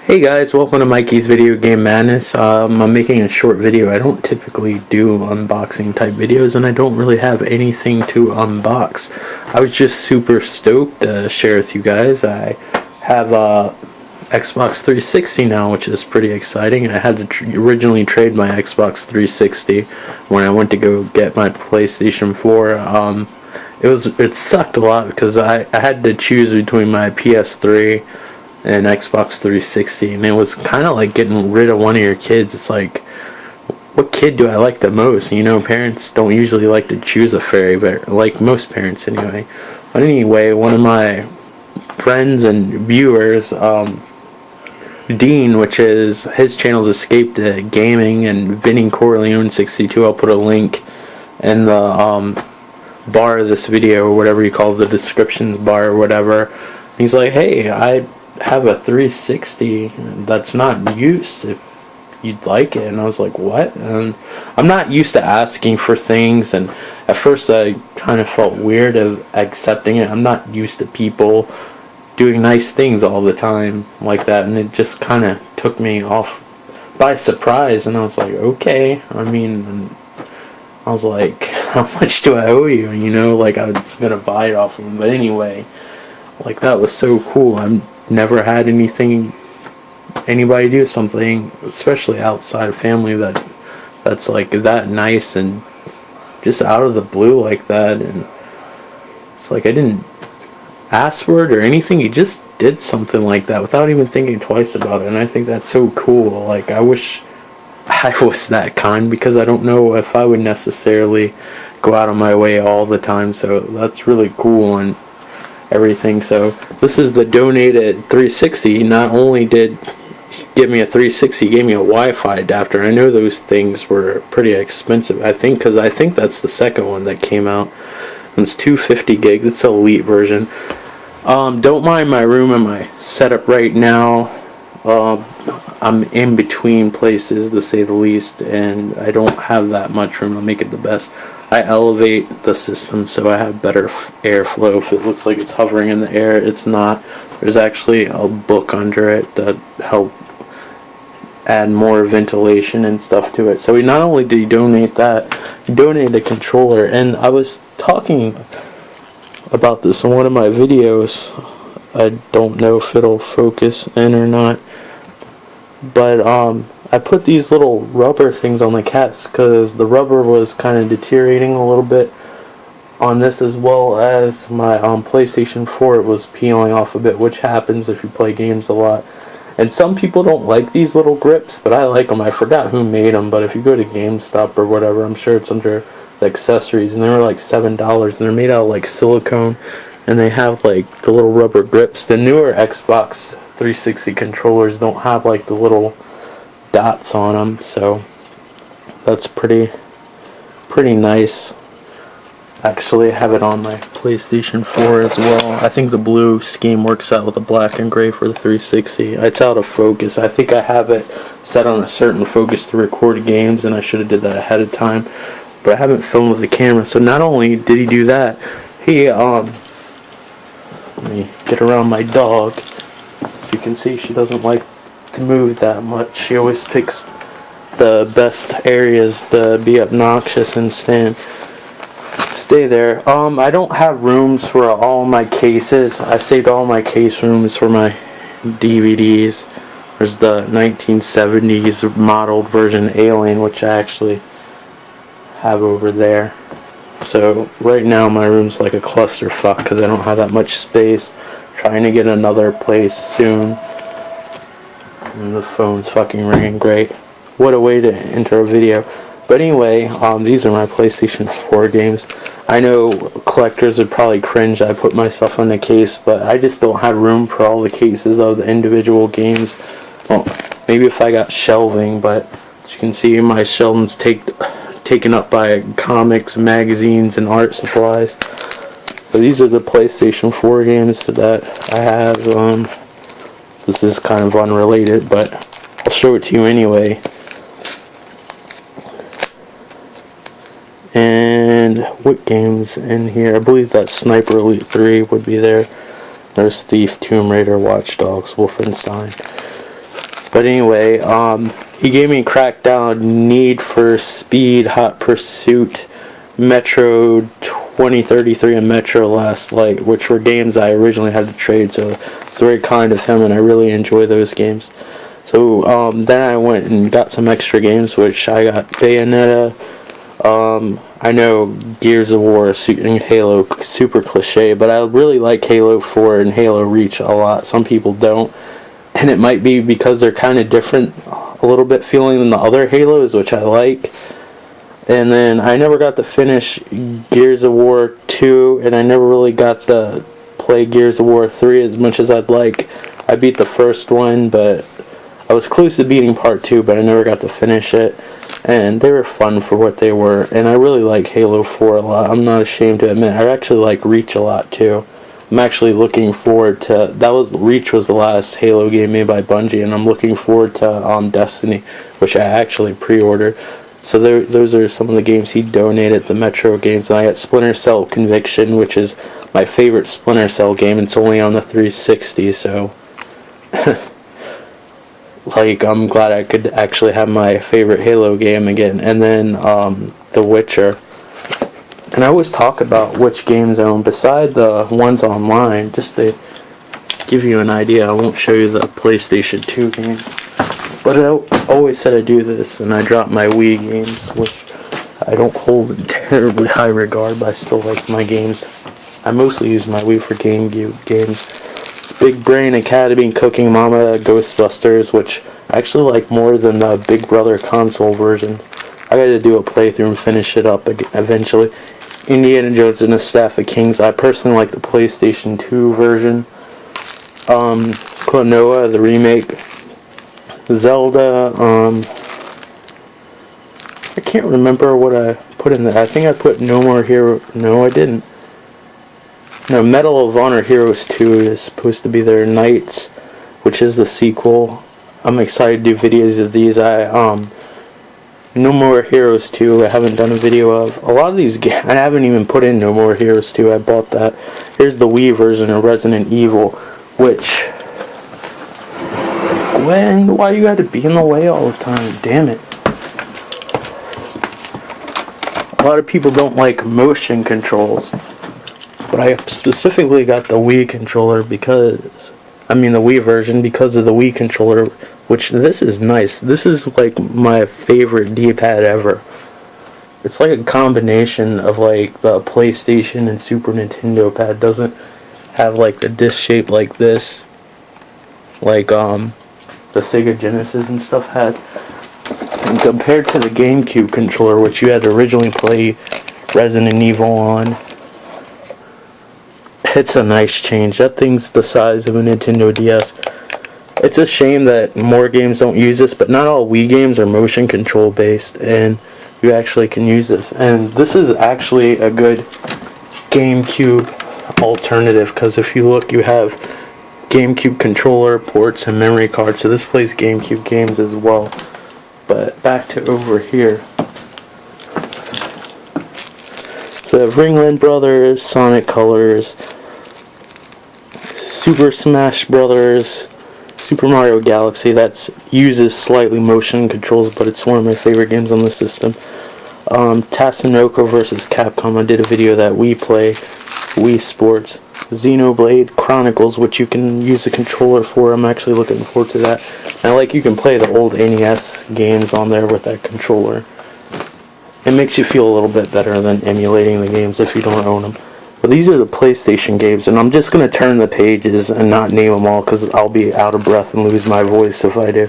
Hey guys, welcome to Mikey's Video Game Madness. I'm making a short video. I don't typically do unboxing type videos, and I don't really have anything to unbox. I was just super stoked to share with you guys. I have a Xbox 360 now, which is pretty exciting. I had to originally trade my Xbox 360 when I went to go get my PlayStation 4. It sucked a lot because I had to choose between my PS3 and Xbox 360, and it was kind of like getting rid of one of your kids. It's like, what kid do I like the most? You know, parents don't usually like to choose a fairy, but like most parents anyway. But anyway, one of my friends and viewers, Dean, which is his channel's Escape to Gaming, and Vinny Corleone 62. I'll put a link in the bar of this video, or whatever you call the descriptions bar or whatever. He's like, hey, I have a 360 that's not used if you'd like it. And I was like, what? And I'm not used to asking for things, and at first I kind of felt weird of accepting it. I'm not used to people doing nice things all the time like that, and it just kind of took me off by surprise. And I was like, okay. I mean, I was like, how much do I owe you? You know, like I was gonna buy it off of him. But anyway, like that was so cool. I'm never had anybody do something, especially outside of family, that's like that nice and just out of the blue like that. And it's like I didn't ask for it or anything. He just did something like that without even thinking twice about it, and I think that's so cool. Like, I wish I was that kind, because I don't know if I would necessarily go out of my way all the time. So that's really cool and everything. So this is the donated 360. Not only did he give me a 360, he gave me a Wi-Fi adapter. I know those things were pretty expensive, I think, because I think that's the second one that came out. It's 250 gig. It's the elite version. Don't mind my room and my setup right now. I'm in between places, to say the least, and I don't have that much room to make it the best. I elevate the system so I have better airflow. If it looks like it's hovering in the air, it's not. There's actually a book under it that help add more ventilation and stuff to it. So not only did he donate that, he donated a controller. And I was talking about this in one of my videos. I don't know if it'll focus in or not, but I put these little rubber things on the cats because the rubber was kind of deteriorating a little bit on this, as well as my PlayStation 4. It was peeling off a bit, which happens if you play games a lot. And some people don't like these little grips, but I like them. I forgot who made them, but if you go to GameStop or whatever, I'm sure it's under the accessories, and they were like $7, and they're made out of like silicone, and they have like the little rubber grips. The newer Xbox 360 controllers don't have like the little dots on them, so that's pretty nice. Actually, I have it on my PlayStation 4 as well. I think the blue scheme works out with the black and gray for the 360. It's out of focus. I think I have it set on a certain focus to record games, and I should have did that ahead of time, but I haven't filmed with the camera. So not only did he do that, he let me get around my dog. If you can see, she doesn't like to move that much. She always picks the best areas to be obnoxious and stay there. I don't have rooms for all my cases. I saved all my case rooms for my DVDs. There's the 1970s modeled version Alien, which I actually have over there. So right now my room's like a clusterfuck because I don't have that much space. Trying to get another place soon. And the phone's fucking ringing. Great. What a way to enter a video. But anyway, these are my PlayStation 4 games. I know collectors would probably cringe I put myself on the case, but I just don't have room for all the cases of the individual games. Well, maybe if I got shelving, but as you can see, my shelving's taken up by comics, magazines, and art supplies. So these are the PlayStation 4 games that I have. This is kind of unrelated, but I'll show it to you anyway. And what games in here? I believe that Sniper Elite 3 would be there. There's Thief, Tomb Raider, Watch Dogs, Wolfenstein. But anyway, he gave me Crackdown, Need for Speed, Hot Pursuit, Metro 2033, and Metro Last Light, which were games I originally had to trade, so it's very kind of him, and I really enjoy those games. So then I went and got some extra games, which I got Bayonetta. I know Gears of War and Halo, super cliche, but I really like Halo 4 and Halo Reach a lot. Some people don't, and it might be because they're kind of different, a little bit feeling than the other Halos, which I like. And then I never got to finish Gears of War 2, and I never really got to play Gears of War 3 as much as I'd like. I beat the first one, but I was close to beating part 2, but I never got to finish it. And they were fun for what they were, and I really like Halo 4 a lot. I'm not ashamed to admit, I actually like Reach a lot too. I'm actually looking forward to, Reach was the last Halo game made by Bungie, and I'm looking forward to Destiny, which I actually pre-ordered. So those are some of the games he donated, the Metro games. And I got Splinter Cell Conviction, which is my favorite Splinter Cell game. It's only on the 360, so like, I'm glad I could actually have my favorite Halo game again. And then The Witcher. And I always talk about which games I own beside the ones online, just to give you an idea. I won't show you the PlayStation 2 game, but I always said I do this, and I drop my Wii games, which I don't hold in terribly high regard, but I still like my games. I mostly use my Wii for GameCube games. Big Brain Academy and Cooking Mama, Ghostbusters, which I actually like more than the Big Brother console version. I got to do a playthrough and finish it up eventually. Indiana Jones and the Staff of Kings. I personally like the PlayStation 2 version. Klonoa, the remake. Zelda. I can't remember what I put in there. I think I put No More Hero. No, I didn't. No, Medal of Honor Heroes 2 is supposed to be their Knights, which is the sequel. I'm excited to do videos of these. No More Heroes 2, I haven't done a video of. A lot of these games, I haven't even put in No More Heroes 2, I bought that. Here's the Wii version of Resident Evil, which... Gwen, why you gotta be in the way all the time? Damn it. A lot of people don't like motion controls, but I specifically got the Wii controller because... the Wii version because of the Wii controller, which this is nice. This is like my favorite D-pad ever. It's like a combination of like the PlayStation and Super Nintendo pad. Doesn't have like the disc shape like this, like the Sega Genesis and stuff had. And compared to the GameCube controller, which you had to originally play Resident Evil on, it's a nice change. That thing's the size of a Nintendo DS. It's a shame that more games don't use this, but not all Wii games are motion control based, and you actually can use this. And this is actually a good GameCube alternative, because if you look, you have GameCube controller ports and memory cards, so this plays GameCube games as well. But back to over here. So we have Ringling Brothers, Sonic Colors, Super Smash Brothers, Super Mario Galaxy. That uses slightly motion controls, but it's one of my favorite games on the system. Tatsunoko vs. Capcom. I did a video that we play. Wii Sports. Xenoblade Chronicles, which you can use a controller for. I'm actually looking forward to that. And you can play the old NES games on there with that controller. It makes you feel a little bit better than emulating the games if you don't own them. But these are the PlayStation games, and I'm just going to turn the pages and not name them all because I'll be out of breath and lose my voice if I do.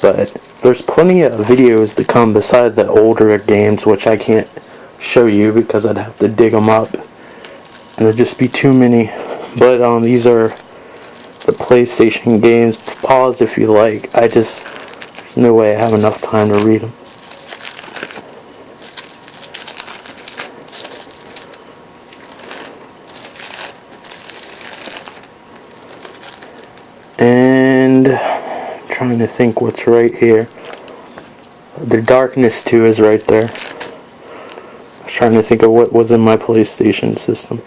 But there's plenty of videos to come beside the older games, which I can't show you because I'd have to dig them up. And there'd just be too many. But these are the PlayStation games. Pause if you like. There's no way I have enough time to read them. And I'm trying to think what's right here. The Darkness 2 is right there. I was trying to think of what was in my PlayStation system.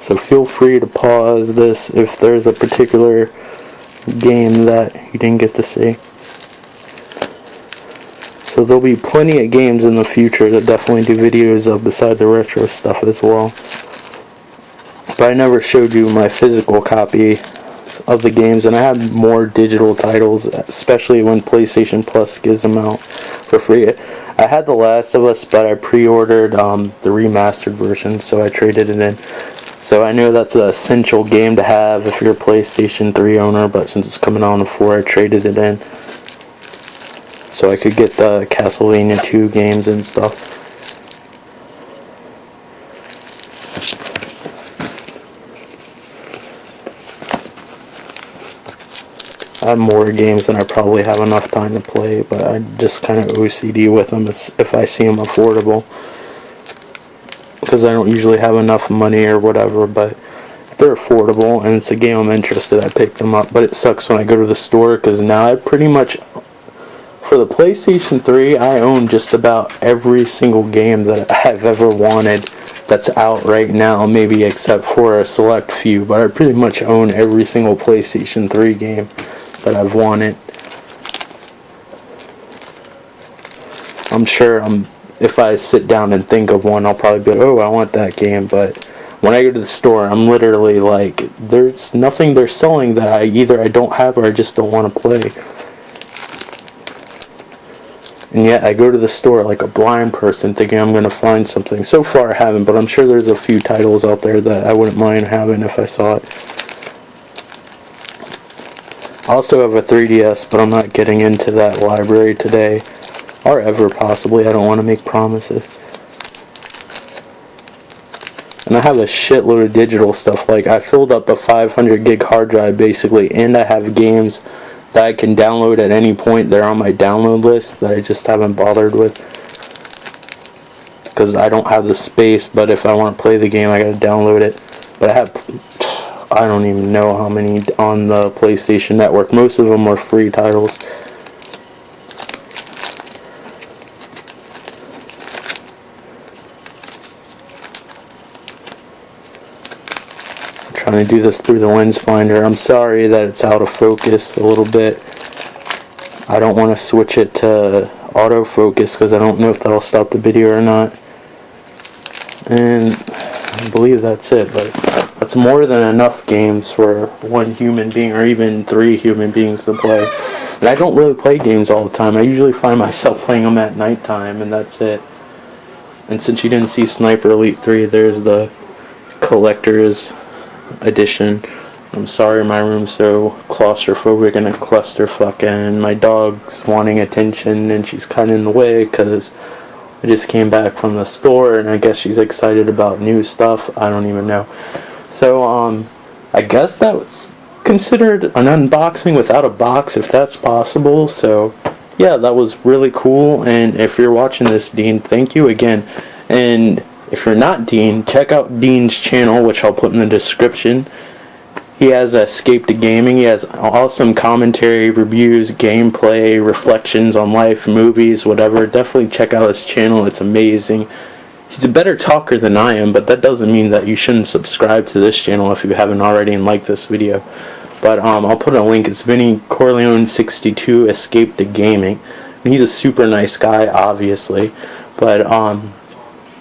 So feel free to pause this if there's a particular game that you didn't get to see. So there'll be plenty of games in the future that definitely do videos of beside the retro stuff as well. But I never showed you my physical copy of the games, and I have more digital titles, especially when PlayStation Plus gives them out for free. I had The Last of Us, but I pre-ordered the remastered version, so I traded it in. So I know that's an essential game to have if you're a PlayStation 3 owner, but since it's coming out on the 4, I traded it in. So I could get the Castlevania 2 games and stuff. I have more games than I probably have enough time to play, but I just kind of OCD with them if I see them affordable. Because I don't usually have enough money or whatever, but if they're affordable and it's a game I'm interested, I pick them up. But it sucks when I go to the store, because now I pretty much, for the PlayStation 3, I own just about every single game that I've ever wanted that's out right now, maybe except for a select few, but I pretty much own every single PlayStation 3 game that I've wanted. I'm sure if I sit down and think of one, I'll probably be like, oh, I want that game. But when I go to the store, I'm literally like, there's nothing they're selling that I don't have or I just don't want to play. And yet I go to the store like a blind person thinking I'm going to find something. So far I haven't, but I'm sure there's a few titles out there that I wouldn't mind having if I saw it. I also have a 3DS, but I'm not getting into that library today. Or ever, possibly. I don't want to make promises. And I have a shitload of digital stuff. Like, I filled up a 500 gig hard drive, basically, and I have games that I can download at any point. They're on my download list that I just haven't bothered with, because I don't have the space. But if I want to play the game, I gotta download it. But I don't even know how many on the PlayStation Network. Most of them are free titles. I'm trying to do this through the lens finder. I'm sorry that it's out of focus a little bit. I don't want to switch it to autofocus because I don't know if that'll stop the video or not. And I believe that's it, but that's more than enough games for one human being or even 3 human beings to play. And I don't really play games all the time. I usually find myself playing them at nighttime, and that's it. And since you didn't see Sniper Elite 3, there's the collector's edition. I'm sorry my room's so claustrophobic and a clusterfuck, and my dog's wanting attention and she's kind of in the way because I just came back from the store and I guess she's excited about new stuff. I don't even know. So I guess that was considered an unboxing without a box, if that's possible. So yeah, that was really cool. And if you're watching this, Dean, thank you again. And if you're not Dean, check out Dean's channel, which I'll put in the description. He has Escape to Gaming. He has awesome commentary, reviews, gameplay, reflections on life, movies, whatever. Definitely check out his channel. It's amazing. He's a better talker than I am, but that doesn't mean that you shouldn't subscribe to this channel if you haven't already and like this video. But I'll put a link. It's Vinny Corleone 62 Escape to Gaming. And he's a super nice guy, obviously. But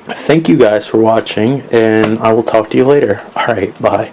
thank you guys for watching, and I will talk to you later. Alright, bye.